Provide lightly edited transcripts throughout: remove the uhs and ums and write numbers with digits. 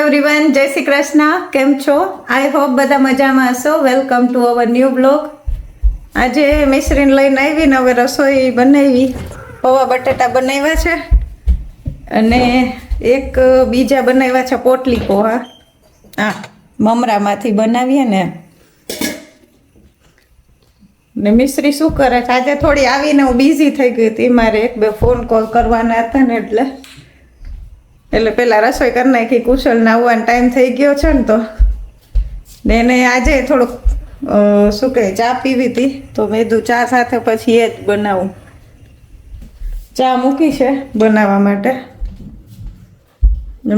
Everyone, જય શ્રી કૃષ્ણ. કેમ છો? આઈ હોપ બધા મજામાં હશો. Welcome to our new blog. આજે મિશ્રીને લઈને આવીને હવે રસોઈ બનાવી. પૌવા બટેટા બનાવ્યા છે અને એક બીજા બનાવ્યા છે પોટલી પોહા. મમરામાંથી બનાવીએ ને મિશ્રી શું કરે છે આજે? થોડી આવીને હું બિઝી થઈ ગઈ હતી, મારે એક બે ફોન કોલ કરવાના હતા ને એટલે પેલા રસોઈ કરી નાખી. કુશલને આવવાનો ટાઈમ થઈ ગયો છે ને તો એને આજે થોડુંક શું કહે ચા પીવી હતી તો મેં કીધું ચા સાથે પછી એ જ બનાવું. ચા મૂકી છે બનાવવા માટે.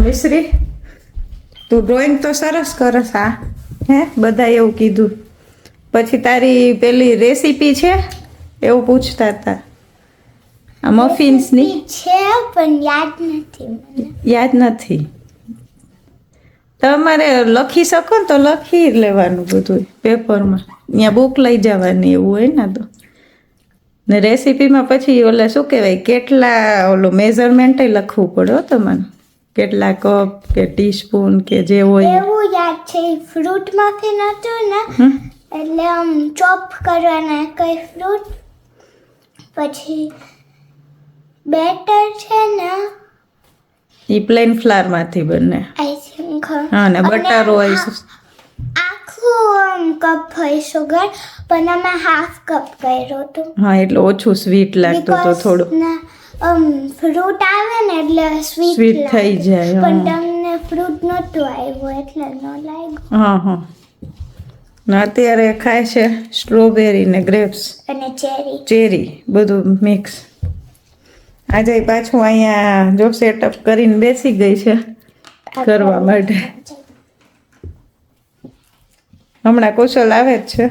મિશ્રી, તું ડ્રોઈંગ તો સરસ કરસ. બધા એવું કીધું. પછી તારી પેલી રેસીપી છે એવું પૂછતા હતા. આ મફિન્સની છે પણ યાદ નથી. તમારે લખી શકો ને તો લખી લેવાનું બધું પેપરમાં. ત્યાં બુક લઈ જવાની એવું હોય ને તો. ને રેસીપીમાં પછી ઓલા શું કહેવાય કેટલા ઓલું મેઝરમેન્ટ લખવું પડે હો તમારે. કેટલા કપ કે ટીસ્પૂન કે જે હોય એવું યાદ છે. ફ્રૂટમાંથી નતું ને એટલે આમ ચોપ કરવાના કઈ ફ્રૂટ, પછી બેટર છે ને એ પ્લેન ફ્લાવરમાંથી બને. આઈ થિંક હા, ને બટર હોય. આખું કપ હોય સુગર, પણ અમે હાફ કપ કર્યો હતો. હા, એટલે ઓછું સ્વીટ લાગતું તો થોડું. ફ્રૂટ આવે ને એટલે સ્વીટ થઈ જાય. પણ તમને ફ્રૂટ નહોતું આવ્યું એટલે ન લાગ્યું. હા. ને અત્યારે ખાય છે સ્ટ્રોબેરી ને ગ્રેપ્સ અને ચેરી બધું મિક્સ. આજે પાછું અહીંયા જો સેટઅપ કરીને બેસી ગઈ છે કરવા માટે. હમણાં કુશલ આવે જ છે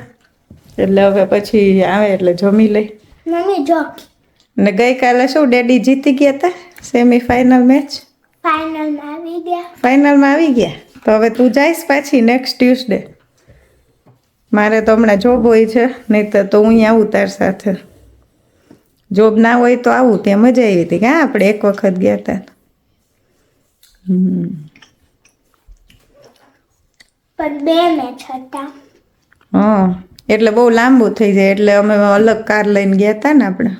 એટલે હવે પછી આવે એટલે જમી લઈ. મમ્મી જો ને ગઈકાલે શું ડેડી જીતી ગયા હતા સેમીફાઇનલ મેચ? ફાઇનલમાં આવી ગયા. તો હવે તું જઈશ પાછી નેક્સ્ટ ટ્યુઝડે? મારે તો હમણાં જોબ હોય છે, નહીં તો હું આવું તાર સાથે. જોબ ના હોય તો આવું. ત્યાં મજા આવી હતી. ક્યાં આપણે એક વખત ગયા હતા. પણ 2 મેચ હતા. હા, એટલે બહુ લાંબુ થઈ જાય એટલે અમે અલગ કાર લઈને ગયા હતા ને આપણે.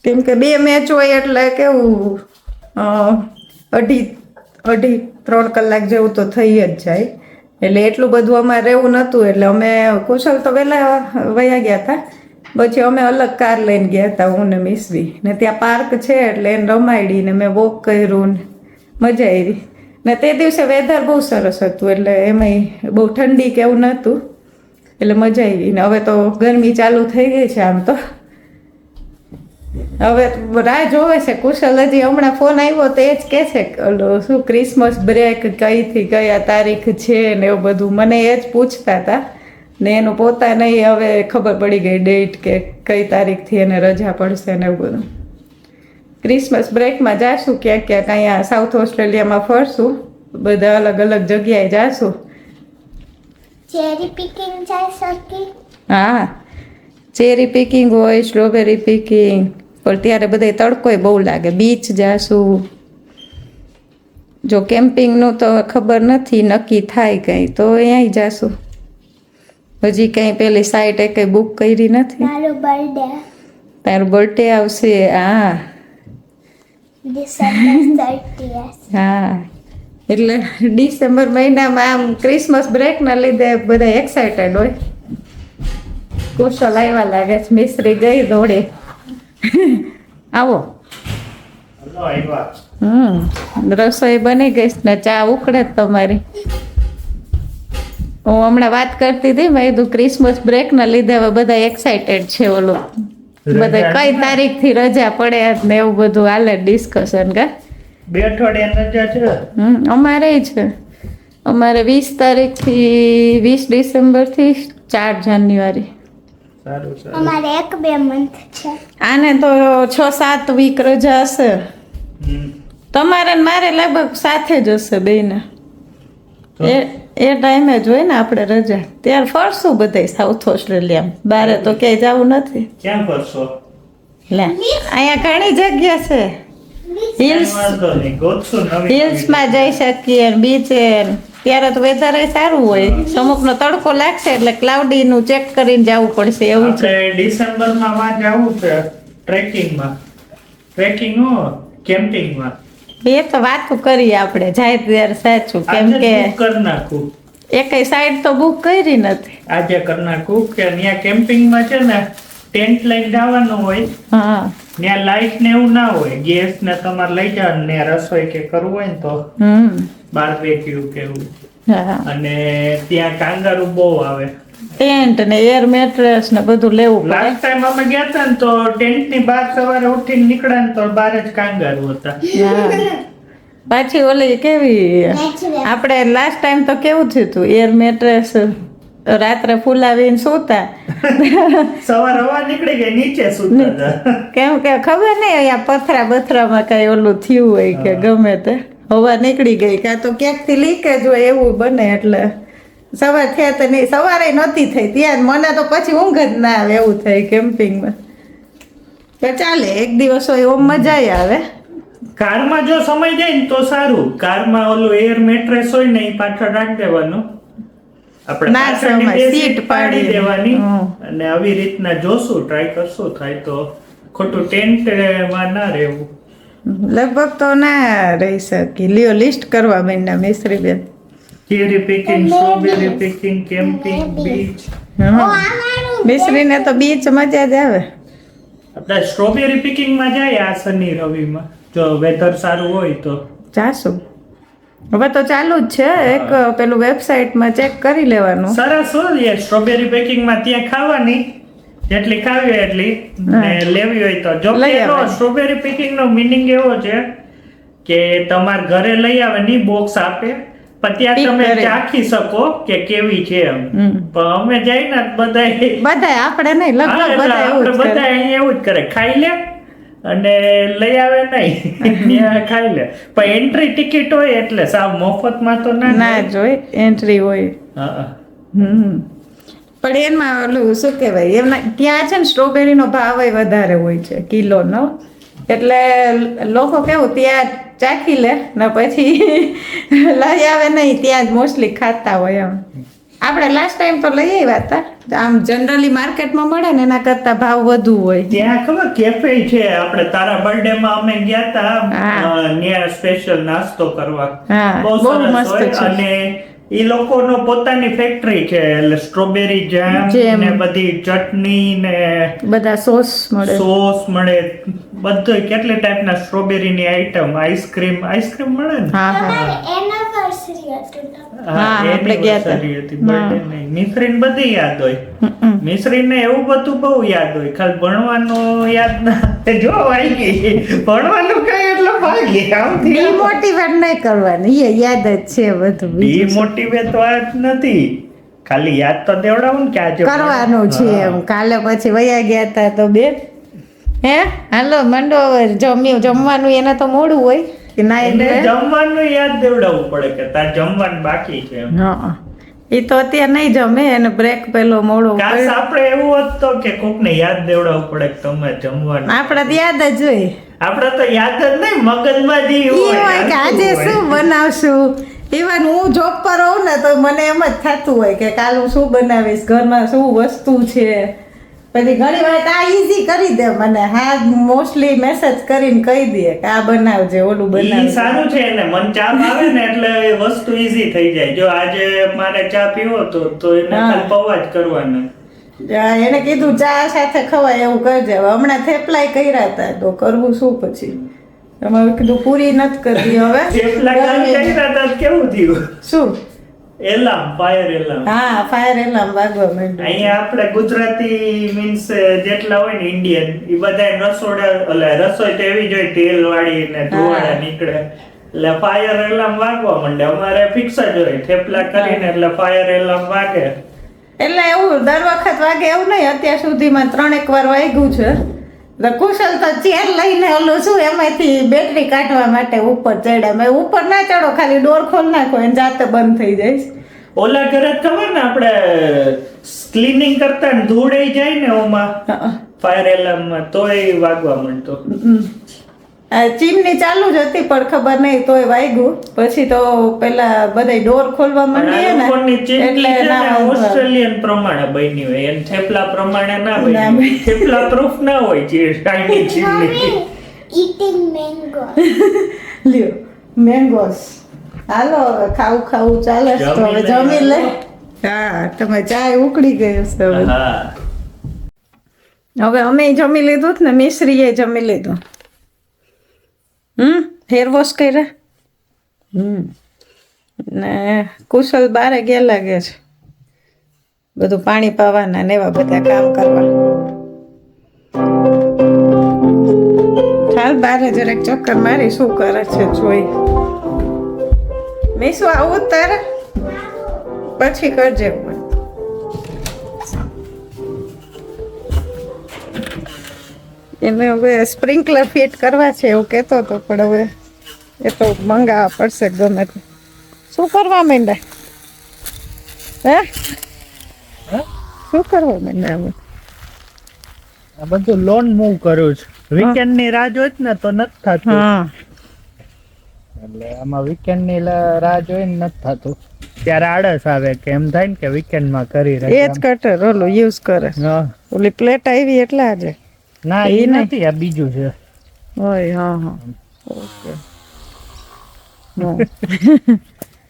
કેમ કે 2 મેચ હોય એટલે કેવું 2.5-3 કલાક જેવું તો થઈ જ જાય. એટલે એટલું બધું અમારે રહેવું નહોતું એટલે અમે કુશલ તો વહેલા વયા ગયા હતા. પછી અમે અલગ કાર લઈને ગયા હતા હું ને મિશ્રી. ને ત્યાં પાર્ક છે એટલે એને રમાડી ને મેં વોક કર્યું ને મજા આવી. ને તે દિવસે વેધર બહુ સરસ હતું એટલે એમાંય બહુ ઠંડી કે એવું નહોતું એટલે મજા આવી. ને હવે તો ગરમી ચાલુ થઈ ગઈ છે. આમ તો હવે રાહ જોવે છે કુશલ. હજી હમણાં ફોન આવ્યો તો એ જ કહે છે શું ક્રિસમસ બ્રેક કઈથી કયા તારીખ છે ને એવું બધું મને એ જ પૂછતા હતા. ને એનું પોતાને હવે ખબર પડી ગઈ ડેટ કે કઈ તારીખથી એને રજા પડશે ને એવું બધું. ક્રિસમસ બ્રેકમાં જાશું ક્યાંક અહીંયા સાઉથ ઓસ્ટ્રેલિયામાં ફરશું. બધા અલગ અલગ જગ્યાએ જાશું. ચેરી પિકિંગ જઈ શકી? હા, ચેરી પિકિંગ હોય, સ્ટ્રોબેરી પિકિંગ. પણ ત્યારે બધે તડકોય બહુ લાગે. બીચ જાશું. જો કેમ્પિંગનું તો ખબર નથી, નક્કી થાય કંઈ તો અહીંયા જાશું. હજી કંઈ પેલી સાઈટ કંઈ બુક કરી નથી. મારો બર્થડે. તારો બર્થડે આવશે? હા, ડિસેમ્બર 30. હા, એટલે ડિસેમ્બર મહિનામાં આમ ક્રિસમસ બ્રેકના લીધે બધા એક્સાઇટેડ હોય. કુશલ આવ્યા લાગે છે. મિશ્રી ગઈ દોડે. આવો. રસોઈ બની ગઈ ને ચા ઉકળે તમારી. હું હમણાં વાત કરતી હતી મેં કીધું ક્રિસમસ બ્રેકના લીધે હવે બધા એક્સાઇટેડ છે. ઓલું બધા કઈ તારીખથી રજા પડે ને એવું બધું હાલે ડિસ્કશન. કા 2 અઠવાડિયા રજા છે. અમારે છે. અમારે 20 તારીખથી 20 ડિસેમ્બરથી 4 જાન્યુઆરી. અમારે 1-2 મંથ છે. આને તો 6-7 વીક રજા હશે. તમારે ને મારે લગભગ સાથે જ હશે બેને. એ ટાઈમે જ હોય ને આપણે રજા. ત્યારે ફરશું બધા સાઉથ ઓસ્ટ્રેલિયામાં. બારે તો ક્યાંય જવું નથી. ક્યાં ફરશો? લે અહીંયા ઘણી જગ્યા છે. હિલ્સ વાંધો નહીં, ગોતશું નવી હિલ્સમાં જઈ શકીએ બીચે ત્યારે તો વેધર સારું હોય અમુકનો તડકો લાગશે એટલે ક્લાઉડી નું ચેક કરીને જવું પડશે એવું છે આપણે ડિસેમ્બરમાં માં જવું છે ટ્રેકિંગ કેમ્પિંગમાં. એ તો વાતો કરીએ આપણે જાય ત્યારે સાચું કેમ આજે કે book કરી નાખું, એકેય સાઈડ તો બુક કરી નથી. આજે કરી નાખું કે ત્યાં કેમ્પિંગમાં છે ને ટેન્ટ લઈને જવાનું હોય, હા ત્યાં લાઈટ ને એવું ના હોય, ગેસ ને તમારે લઈ જવાનું ને રસોઈ કે કરવું હોય ને તો બાર્બેક્યુ કે એવું. હા અને ત્યાં કાંગારૂ બહુ આવે. ટેન્ટ ને એર મેટ્રેસ ને બધું લેવું પડે. લાસ્ટ ટાઈમ અમે ગયા હતા ને તો ટેન્ટ ની બહાર સવારે ઉઠીને નીકળ્યા ને તો બહાર જ કાંગારૂ હતા. હા. પાછી ઓલી કેવી આપણે લાસ્ટ ટાઈમ તો કેવું થયું હતું એર મેટ્રેસ રાત્રે ફૂલાવીને સૂતા સવાર હવા નીકળી ગઈ, નીચે સૂતા હતા. કેમ કે ખબર નહીં અહીંયા પથરા બથરામાં કઈ ઓલું થયું હોય કે ગમે તે હવા નીકળી ગઈ કાં તો ક્યાંકથી લીકેજ હોય એવું બને એટલે સવાર થયા તો નહીં, સવારે નહોતી થઈ ત્યાં મને તો પછી ઊંઘ જ ના આવે એવું થાય કેમ્પિંગમાં. તો ચાલે એક દિવસ હોય ઓમ મજા આવે. કારમાં જો સમય જાય ને તો સારું, કારમાં ઓલું એર મેટ્રેસ હોય ને એ પાછળ રાખી દેવાનું, આપણે ના પાછળની સમય, બે સીટ સીટ પાડી પાડી. દેવાની. હમ. અને આવી રીતના જોશું, ટ્રાય કરશું, થાય તો ખોટું ટેન્ટમાં ના રહેવું. લગભગ તો ના રહી શકી. લ્યો લિસ્ટ કરવા માંડ્યા મિસ્ત્રી બેન. Cherry picking, strawberry picking, camping, beach. મિસ્ત્રીને તો બીચ મજા જ આવે. આપણે સ્ટ્રોબેરી પિકિંગમાં જાય આ શનિ રવિમાં, જો વેધર સારું હોય તો. જાશું હવે તો ચાલુ જ છે. એક પેલું વેબસાઇટમાં ચેક કરી લેવાનું. સરસ હોય સ્ટ્રોબેરી પેકિંગમાં, ત્યાં ખાવાની જેટલી ખાવી હોય એટલી ને લેવી હોય તો. જો લઈ કે આવવાની. સ્ટ્રોબેરી પેકિંગ નો મીનિંગ એવો છે કે તમારે ઘરે લઈ આવે ની બોક્સ આપે પણ ત્યાં Pick તમે કરે. ચાખી શકો કે કેવી છે એમ. હમ. પણ અમે જઈને બધાય બધાય આપણે નહીં હા, લગભગ એટલે બધા એવું આપણે જ કરે. બધા અહીંયા એવું જ કરે, ખાઈ લે અને લઈ આવે નહીં ત્યાં ખાઈ લે. પણ એન્ટ્રી ટિકિટ હોય એટલે સાવ મફતમાં તો ના ના જાય. જોઈ એન્ટ્રી હોય. હા. પણ એમાં ઓલું શું કહેવાય એમના ત્યાં છે ને સ્ટ્રોબેરીનો ભાવ વધારે હોય છે કિલોનો, એટલે લોકો કેવું ત્યાં ચાખી લે ને પછી લઈ આવે નહીં, ત્યાં જ મોસ્ટલી ખાતા હોય એમ. આપણે લાસ્ટ ટાઈમ તો લઈ આવ્યા હતા, આમ જનરલી માર્કેટમાં મળે ને એના કરતા ભાવ વધુ હોય. ત્યાં ખબર કેફે છે, આપણે તારા બર્થડે માં અમે ગયા હતા હા. ત્યાં સ્પેશિયલ નાસ્તો કરવા. હા, બહુ બહુ સરસ મસ્ત હોય. છે. અને ઈ લોકોનો પોતાની ફેક્ટરી છે, એટલે સ્ટ્રોબેરી Jam. જેમ ને બધી ચટણી ને બધા સોસ મળે. સોસ મળે, બધું કેટલી ટાઈપના સ્ટ્રોબેરીની આઈટમ, આઈસ્ક્રીમ મળે ને. હા હા અમારે એનિવર્સરી હતું તો. હા, આપણે ગયા હતા. anniversary હતી, birthday નહીં. મિશ્રીને બધી યાદ હોય. મિશ્રીને એવું બધું બહુ યાદ હોય, ખાલી ભણવાનું યાદ ના. જો આવી ગઈ ભણવાનું કઈ એટલે ભાગી આમ ડિમોટિવેટ નહીં કરવાની, એ યાદ જ છે બધું. બીજું શું? ડિમોટિવેટ વાત નથી, ખાલી યાદ તો દેવડાવું ને કે આજે કરવાનું છે એમ. કાલે પછી વયા ગયા હતા તો બેન હે હાલો મંડો હવે જમવાનું એને તો મોડું હોય કે ના એને એટલે જમવાનું યાદ દેવડાવવું પડે કે તાર જમવાનું બાકી છે એમ. હા એ તો અત્યારે નહીં જમે એને બ્રેક પેલો મોડો કાશ પડ્યો. આપણે એવું હોત તો કે કોકને યાદ દેવડાવવું પડે કે તમે જમવાનું. આપણે તો યાદ જ હોય. આપણે તો યાદ જ નહીં, મગજમાં જે ઈ હોય કે આજે શું બનાવશું. ઇવન હું જોબ પર હોઉં ને તો મને એમ જ થતું હોય કે કાલ હું શું બનાવીશ, ઘરમાં શું વસ્તુ છે. પછી ઘણી વાર આ ઈઝી કરી દે મને, હા મોસ્ટલી મેસેજ કરીને કહી દે કે આ બનાવજે ઓલું ઈ બનાવજે. સારું છે ને, મન ચા ભાવે ને એટલે વસ્તુ ઈઝી થઈ જાય. જો આજે મારે ચા પીવો તો એને હા. ખાલી પૌવા જ કરવાના. એને કીધું ચા સાથે ખવાય એવું કરજે. હવે હમણાં થેપલાય કર્યા હતા તો કરવું શું પછી. એમાં કીધું પૂરી નથી કરવી હવે. થેપલા કાલ કર્યા હતા તો કેવું થયું? શું? Alarm, fire alarm. હા ફાયર એલાર્મ વાગવા માંડ્યું. અહીંયા આપણે ગુજરાતી મીન્સ જેટલા હોય ને ઇન્ડિયન, એ બધા રસોડા એટલે રસોઈ તો એવી જ હોય તેલ વાળી ને ધુવાડા નીકળે એટલે ફાયર એલાર્મ વાગવા માંડે. અમારે ફિક્સ જ હોય, થેપલા કરીને એટલે ફાયર એલાર્મ વાગે. એટલે એવું દર વખત વાગે એવું નહીં. અત્યાર સુધીમાં 3 વાર વાગ્યું છે. એટલે કુશલ તો ચેર લઈને ઓલું શું એમાંથી બેટરી કાઢવા માટે ઉપર ચડ્યા. મેં ઉપર ના ચડો, ખાલી ડોર ખોલ નાખો એને જાતે બંધ થઈ જાય. ઓલા ઘરે ખબર ને આપણે ક્લીનિંગ કરતા ને ધૂળ જાય ને ઓમાં ફાયર એલાર્મમાં તોય વાગવા માંડતો. આ ચીમની ચાલુ જ હતી પણ ખબર નહીં તોય વાગ્યું પછી તો પેલા બધા ડોર ખોલવા માંડીએ ને એટલે ના ઓસ્ટ્રેલિયન પ્રમાણે બની હોય એન થેપલા પ્રમાણે ના બની થેપલા પ્રૂફ ના હોય છે ટાઈની ચીમની eating mango. લ્યો મેંગોસ હાલો હવે ખાવું ચાલે છે તો હવે જમી લે હા તમે ચાય ઉકળી ગયો છે હવે હા હવે અમે જમી લીધું ને મિશ્રીએ જમી લીધું હેર વોશ કર્યા ને કુશલ બારે ગયા લાગે છે બધું પાણી પાવાના ને એવા બધા કામ કરવા ચાલ બારે જરાક ચક્કર મારી શું કરે છે જોઈ મેં શું આવું તારે પછી કરજે પણ એને હવે સ્પ્રિંકલર ફિટ કરવા છે એવું કહેતો હતો પણ હવે એ તો મંગાવવા પડશે ગમે તે શું કરવા માંડ્યા હે શું કરવા માંડ્યા હવે આ બધું લોન મૂવ કર્યું છે વીકેન્ડ ની રાહ જોઈ ને તો નથી થતું હા એટલે આમાં વીકેન્ડ ની રાહ જોઈને નથી થતું ત્યારે આળસ આવે કે એમ થાય ને કે વીકેન્ડ માં કરી એ જ કટર ઓલું યુઝ કરે હા ઓલી પ્લેટ આવી એટલે આજે ના એ એ નહીં. નથી આ બીજું છે હોય હા ઓકે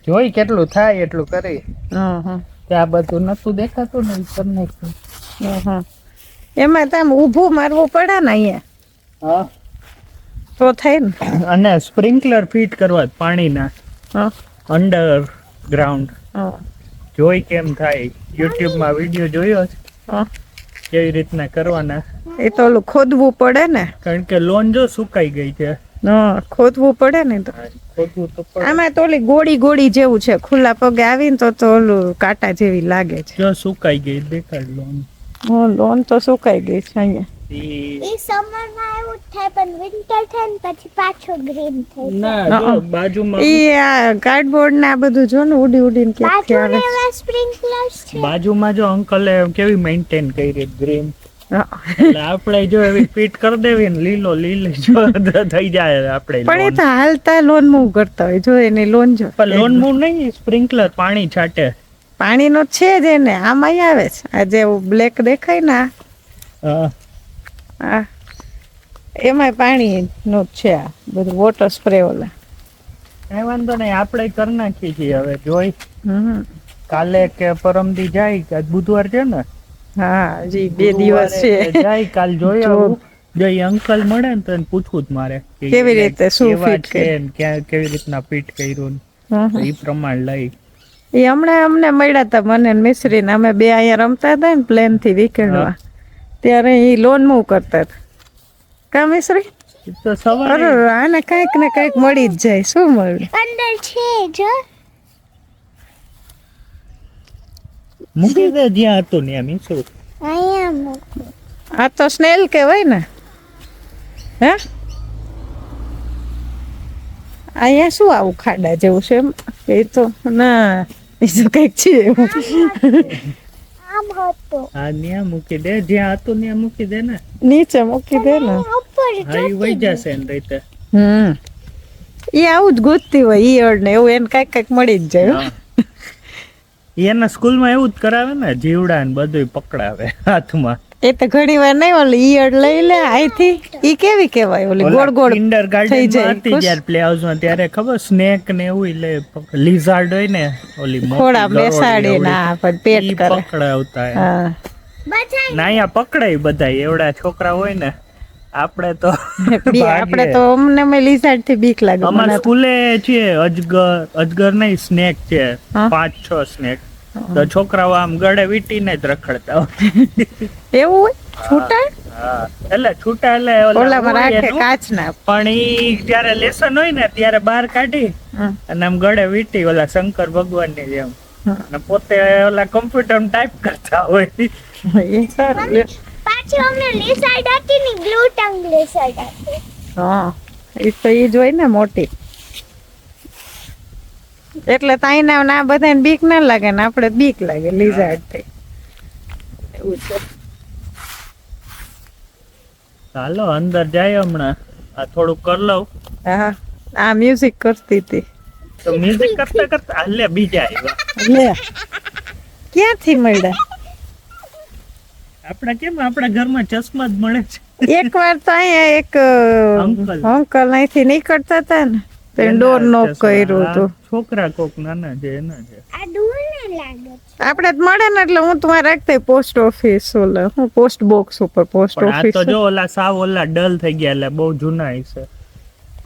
જોઈ કેટલું થાય એટલું કરી હા ત્યાં બધું નતું દેખાતું ને ઈ કરી નાખ્યું. હા એમાં તમે ઊભું મારવું પડે ને અહીંયા હા તો થાય ને અને સ્પ્રિંકલર ફિટ કરવા પાણીના હા અંડરગ્રાઉન્ડ હા જોઈ કેમ થાય યુટ્યુબ માં વિડિયો જોયો છે હા કેવી રીતના કરવાના એ તો ઓલું ખોદવું પડે ને કારણ કે લોન જો સુકાઈ ગઈ છે હા ખોદવું પડે ને તો ખોદવું તો પડે. આમાં તો ઓલી ગોળી જેવું છે ખુલ્લા પગે આવીને તો ઓલું કાંટા જેવી લાગે છે જો સુકાઈ ગઈ દેખાડ લોન લોન તો સુકાઈ ગઈ છે અહીંયા એ સમરમાં એવું જ થાય પણ વિન્ટર થાય ને પછી પાછું ગ્રીન થઈ જાય. ના જો બાજુમાં ઈ આ કાર્ડબોર્ડ ને આ બધું જો ને ઉડીને ક્યાંથી આવે બાજુને એવા સ્પ્રિંકલર્સ છે. બાજુમાં જો અંકલે કેવી મેન્ટેન કરી ગ્રીન હા. એટલે આપણે જો એવી ફિટ કરી દેવી ને લીલો જો થઈ જાય આપણે પણ એ તો હાલતા લોન મૂવ કરતા હોય જો એની લોન જો પણ લોન મૂવ નહીં સ્પ્રિંકલર પાણી છાંટે પાણીનો છે જ એને આમાં આવે છે આ જે બ્લેક દેખાય ને હા આ એમાં પાણી નું છે આ બધું વોટર સ્પ્રે ઓલા કઈ વાંધો નહીં આપણે કરી નાખીએ છીએ હવે જોઈ હમ. કાલે કે પરમદી જાય કે આજ બુધવાર છે ને હા હજી 2 દિવસ છે જાય કાલ જોઈ આવું જો ઈ અંકલ મળે ને તો એને પૂછવું જ મારે કે કેવી રીતે શું કેવા fit છે ને ક્યાં કેવી રીતના ફિટ કર્યું હમ. ને એ પ્રમાણે લઈ એ હમણાં અમને મળ્યા હતા મને ને મિશ્રીને અમે બે અહીંયા રમતા હતા ને પ્લેન થી વીકેન્ડમાં ત્યારે એ લોન મૂવ કરતા હતા કા મિશ્રી ઈ તો સવારે અરે આને કઈક ને કઈક મળી જ જાય શું મળ્યું અંદર છે જો મૂકી દે જ્યાં હતું ને એમ શું અહીંયા મૂકો. આ તો સ્નેલ કહેવાય ને હે અહીંયા શું આવું ખાડા જેવું છે એમ એ તો ના એ તો કઈક છે એવું આમ હતો હા ત્યાં મૂકી દે જ્યાં હતું ત્યાં મૂકી દે ને નીચે મૂકી દે ને ઉપર હા ઈ વહી જશે ને રીતે એ આવું જ ગોતતી હોય ઈયળ ને એવું એને કઈક મળી જ જાય હો. એના સ્કૂલમાં એવું જ કરાવે ને જીવડા ને બધું પકડાવે હાથમાં એ તો ઘણી વાર નહીં ઓલી ઈયળ લઈ લે અહીંથી ઈ કેવી કહેવાય ઓલી ગોળ ગોળ કિન્ડર થઈ ગાર્ડન જાય હતી જ્યારે પ્લે હાઉસમાં ત્યારે ખબર સ્નેક ને એવું લે લિઝાર્ડ હોય ને ઓલી મોટી ખોડા ગરોળી બેસાડી એવડી. ના પણ પેટ ઈ કરે પકડાવતા એમ. હા બધા ના અહીંયા પકડાય બધા એવડા છોકરા હોય ને આપણે તો આપણે તો અમને મેં લીઝાર્ડ થી બીક લાગે અમાર મને તો. સ્કૂલે છે અજગર નહીં સ્નેક છે હા. 5-6 સ્નેક તો છોકરાઓ આમ ગળે વીટીને જ રખડતા હોય એવું હોય છૂટા હા એટલે છૂટા એટલે ઓલામાં હોય રાખે એનું. કાચના પણ ઈ જ્યારે લેસન હોય ને ત્યારે બહાર કાઢી હમ. અને આમ ગળે વીટી ઓલા શંકર ભગવાન ની જેમ હમ. અને પોતે ઓલા કમ્પ્યુટર ટાઈપ કરતા હોય એ સારું લે. પાછી અમને લિઝાર્ડ હતી ને બ્લુ ટંગ લિઝાર્ડ હતી હા એ તો ઈ જ હોય ને મોટી એટલે તાઈના ના બધાને બીક ના લાગે ને આપણે બીક લાગે લીઝાર્ડ થી એવું છે ચાલો અંદર જાય હમણાં આ થોડું કર લઉં. હા આ મ્યુઝિક કરતી હતી. તો મ્યુઝિક કરતા કરતા હાલે બીજા આવ્યા. લે ક્યાંથી મળ્યા? આપણે કેમ આપણા ઘરમાં ચશ્મા જ મળે છે. એક વાર તો અહીંયા એક અંકલ. અંકલ અહીંથી નીકળતા હતા ને તો ડોર નોક કર્યું હતું. છોકરા કોક નાના છે એના છે. આ દૂર ના લાગે છે. આપણે જ મળે ને એટલે હું તમારે રાખતા પોસ્ટ ઓફિસ ઓલા હું પોસ્ટ બોક્સ ઉપર પોસ્ટ પણ આ ઓફિસ તો જો ઓલા સાવ ઓલા ડલ થઈ ગયા એટલે બહુ જૂના હશે.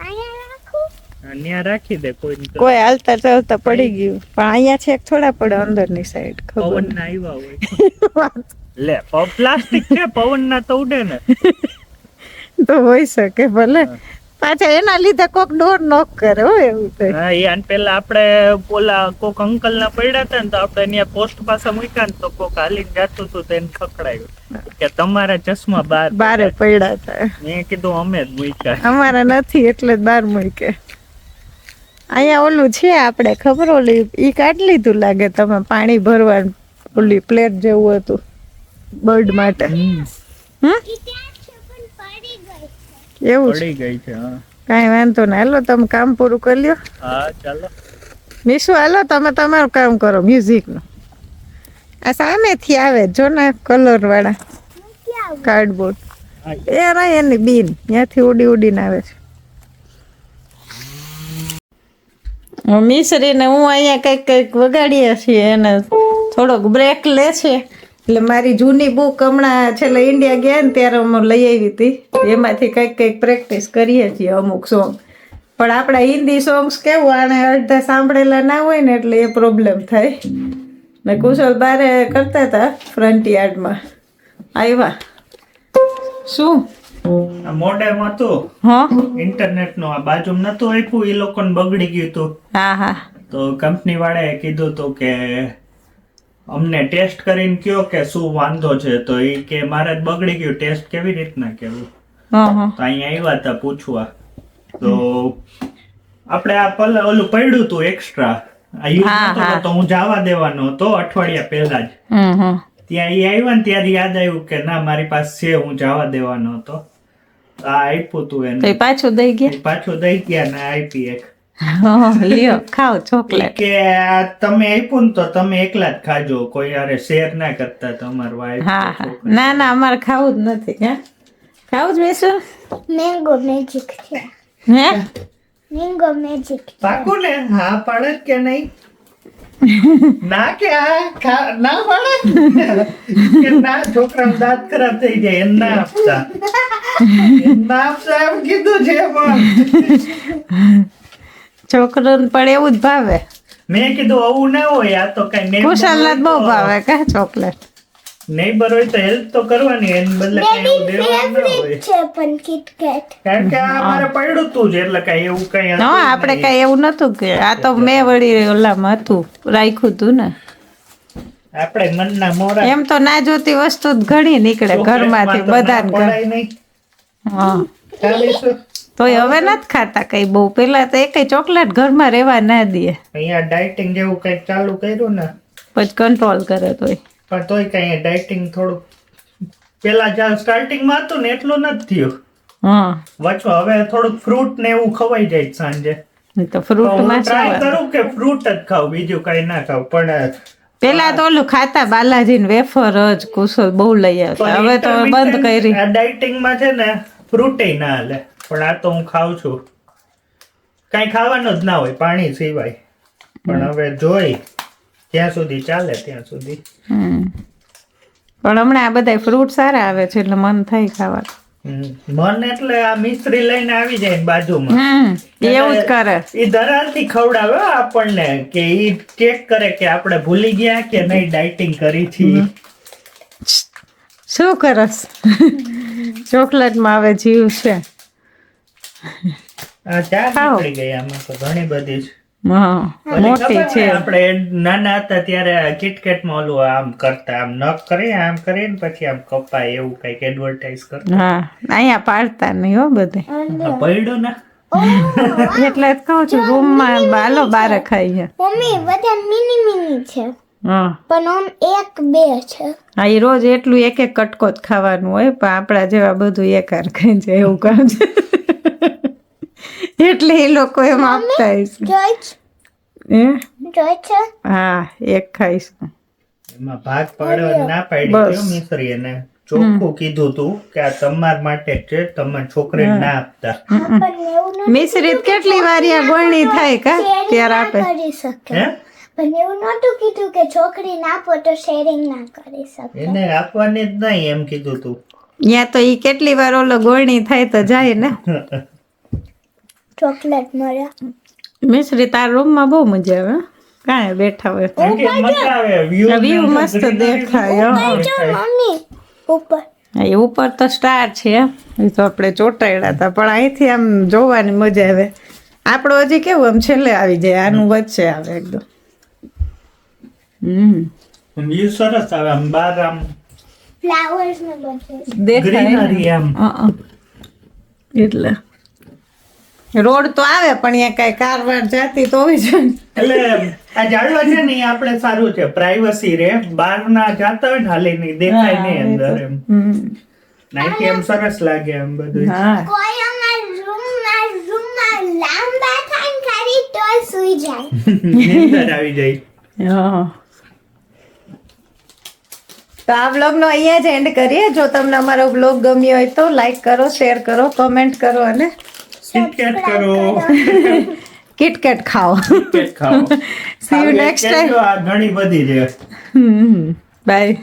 અહીંયા રાખું. અહીંયા રાખી દે કોઈ કોઈ હાલતા ચાલતા પડી ગયું પણ અહીંયા છેક થોડા પડે અંદરની સાઈડ ખબર પવન ના આવ્યા હોય. લે પ્લાસ્ટિક છે પવન ના તો ઉડે ને. તો હોઈ શકે ભલે પાછા એના લીધે કોક ડોર નોક કરે હો એવું થાય. હા એ આન પેલા આપણે ઓલા કોક અંકલ ના પડ્યા હતા ને તો આપણે ત્યાં પોસ્ટ પાસે મૂક્યા ને તો કોક હાલીને જાતું હતું તેને ખકડાયું કે તમારા ચશ્મા બારે પડ્યા હતા. મેં કીધું અમે જ મૂક્યા. અમારા નથી એટલે જ બાર મૂકે. અહીંયા ઓલું છે આપણે ખબર ઓલી ઈ કાઢી લીધું લાગે તમે પાણી ભરવા ઓલી પ્લેટ જેવું હતું બર્ડ માટે. ઈ ત્યાં છે પણ પડી ગઈ છે. એવું છે પડી ગઈ છે. હા કાંઈ વાંધો નહીં હાલો તમે કામ પૂરું કરી લ્યો. હા ચાલો. મીશુ હાલો તમે તમારું કામ કરો મ્યુઝિકનું. આ સામેથી આવે જો ને કલર વાળા ક્યાં કાર્ડબોર્ડ હા, એ રહી એની બીન ત્યાંથી ઉડી ઉડીને આવે છે. મિસરીને હું અહીંયા કંઈક વગાડીએ છીએ એને થોડોક બ્રેક લે છે એટલે મારી જૂની બુક હમણાં છેલ્લે ઇન્ડિયા ગયા ને ત્યારે અમે લઈ આવી હતી એમાંથી કંઈક પ્રેક્ટિસ કરીએ છીએ અમુક સોંગ. પણ આપણા હિન્દી સોંગ્સ કેવું આને અડધા સાંભળેલા ના હોય ને એટલે એ પ્રોબ્લેમ થાય. ને કુશલ બારે કરતા હતા ફ્રન્ટ યાર્ડમાં આવ્યા. શું આ મોડેમ હતું હા ઇન્ટરનેટ નું આ બાજુમાં નતું આપ્યું એ લોકોને બગડી ગયું હતું. હા હા તો કંપની વાળાએ કીધું હતું કે અમને ટેસ્ટ કરીને કયો કે શું વાંધો છે તો એ કે મારે જ બગડી ગયું ટેસ્ટ કેવી રીતના કેવું. હા હા તો અહીંયા આવ્યા હતા પૂછવા તો આપણે આ ઓલું પડ્યું હતું એક્સ્ટ્રા આ યુઝ હા, નતો હા. તો હું જવા દેવાનો હતો અઠવાડિયા પહેલા જ. ત્યાં એ આવ્યા ને ત્યારે યાદ આવ્યું કે ના મારી પાસે છે હું જવા દેવાનો હતો. આ આપ્યું તું તો એ એને પાછું દઈ ગયા. પાછું દઈ ગયા ને આપી એક લ્યો ખાઓ ચોકલેટ. કે આ તમે આપ્યું ને તો તમે એકલા જ ખાજો કોઈ યારે શેર ના કરતા તમારું wife હા કે હા છોકરી. ના ના અમારે ખાવું જ નથી હે ખાવું જ બેસું મેંગો મેજિક છે. હે મેંગો મેજિક છે. પાકું ને હા પાડે જ કે નહીં ના કે ના પાડે કે ના છોકરાને દાંત ખરાબ થઈ જાય એમ ના આપતા એમ કીધું છે પણ છોકરોને પણ એવું જ ભાવે. મેં કીધું આવું ના હોય આ તો કઈ કુશલ જ બહુ ભાવે કા ચોકલેટ. નેબર હોય તો હેલ્પ તો કરવાની એને બદલે કઈ એવું દેવાનું ના હોય ફેવરિટ છે પણ કિટકેટ. કારણ કે આ મારે પડ્યું તું જ એટલે કઈ એવું કઈ હતું હા આપણે નહીં. કઈ એવું નતું કે આ તો મેં વળી ઓલામાં હતું રાખ્યું તું ને. આપણે મનના મોરા એમ તો ના જોતી વસ્તુ જ ઘણી નીકળે ઘરમાંથી બધાને ઘર. પડાય નહીં હા ચાલીશું તોય હવે નથી ખાતા કઈ બહુ પેલા તો એકેય ચોકલેટ ઘરમાં રહેવા ના દે અહીંયા ડાયટિંગ જેવું કઈક ચાલુ કર્યું ને પછી કંટ્રોલ કરે તોય. પણ તોય કઈ ડાયટિંગ થોડું પેલા જ્યાં સ્ટાર્ટિંગમાં હતું ને એટલું નથી થયું હા વચ્ચે હવે થોડુંક ફ્રૂટ ને એવું ખવાઈ જાય છે સાંજે નહીં તો તો હું ફ્રૂટમાં ટ્રાય કરું કે ફ્રૂટ જ ખાવ બીજું કઈ ના ખાવ પણ પેલા તો ઓલું ખાતા બાલાજી ને વેફર જ કુશલ બહુ લઈ આવતા હવે તો બંધ કરી. આ ડાયટિંગ માં છે ને ફ્રૂટ ના હાલે પણ આ તો હું ખાઉં છું કઈ ખાવાનું જ ના હોય પાણી સિવાય પણ હવે જોઈ જ્યાં સુધી ચાલે ત્યાં સુધી. પણ હમણાં આ બધા ફ્રૂટ સારા આવે છે એટલે મન થાય ખાવાનું. મન એટલે આ મિસ્ત્રી લઈને આવી જાય ને બાજુમાં એવું જ કરે. એ ધરાલથી ખવડાવે હો આપણને કે ઈ ચેક કરે કે આપણે ભૂલી ગયા કે નહીં ડાયટિંગ કરી છે. શું કરસ ચોકલેટમાં આવે જીવ છે. આ ચા ખાઓ. નીકળી ગઈ આમાં તો ઘણી બધી છે. હા ઓલી મોટી ખબર છે. ને આપણે નાના હતા ત્યારે કિટકેટમાં ઓલું આમ કરતા આમ નખ કરી આમ કરીને પછી આમ કપાય એવું કઈક એડવર્ટાઇઝ કરતા હા અહીંયા પાડતા નહીં હો બધે આ પડ્યો ને એટલે જ કહું છું રૂમમાં બાલો બારે ખાઈએ. મમ્મી બધા મિની મિની છે હા પણ આમ એક બે છે. હા એ રોજ એટલું એક એક કટકો જ ખાવાનું હોય પણ આપણા જેવા બધું એકાર ખાઈ જાય એવું કામ છે. એટલે એ લોકો એમ આપતા હશે. જોઈ છે હા એક ખાઈશું. એમાં ભાગ પાડવા ના પાડી બસ. દો મિશ્રી એને ચોખ્ખું કીધું તું કે આ તમાર માટે જ છે, તમારી છોકરીને ના આપતા. પણ એવું નથી મિશ્રિત કેટલી વાર આ ગોળણી થાય કા sharing ત્યારે ના આપે. કરી શકે હે પણ એવું નહોતું કીધું કે છોકરીને આપો તો શેરિંગ ના કરી શકે એને આપવાની જ નહીં એમ કીધું તું. ત્યાં તો ઈ કેટલી વાર ઓલો ગોળણી થાય તો જાય ને. ચોકલેટ મળ્યા મિશ્રી તાર રૂમમાં બહુ મજા આવે હો. કાંઈ બેઠા હોય કારણ કે મજા આવે view આ view ને મસ્ત greenery દેખાય, બહુ હા. દેખાય. મમ્મી ઉપર હા, એ ઉપર તો સ્ટાર છે એ તો આપણે ચોટાડ્યા હતા પણ અહીંથી આમ જોવાની મજા આવે. આપણો હજી કેવું આમ છેલ્લે આવી જાય, આનું વચ્ચે આવે એકદમ. view સરસ આવે આમ બાર આમ ફ્લાવર્સ ને બધું દેખાય greenery ને. આમ. એટલે રોડ તો આવે પણ અહીંયા કાંઈ કાર વાર જાતી તો હોવી જોઈએ. એટલે આ ઝાડવા છે ને એ આપણે સારું છે, પ્રાઇવસી રે, બહાર ના જાતા હોય ને હાલી નહીં દેખાય નહીં અંદર એમ. નાઈથી એમ સરસ લાગે એમ બધું. હા કોઈ અમારા રૂમમાં લાંબા થાય ને ખરી તો સુઈ જાય નીંદર આવી જાય. હા. તો આ વ્લોગનો અહીંયા જ એન્ડ કરીએ. જો તમને અમારો વ્લોગ ગમ્યો હોય તો લાઈક કરો, શેર કરો, કમેન્ટ કરો અને કિટકેટ કરો, કિટકેટ ખાઓ. કિટકેટ ખાઓ. See you next time. આ ઘણી બધી છે. બાય.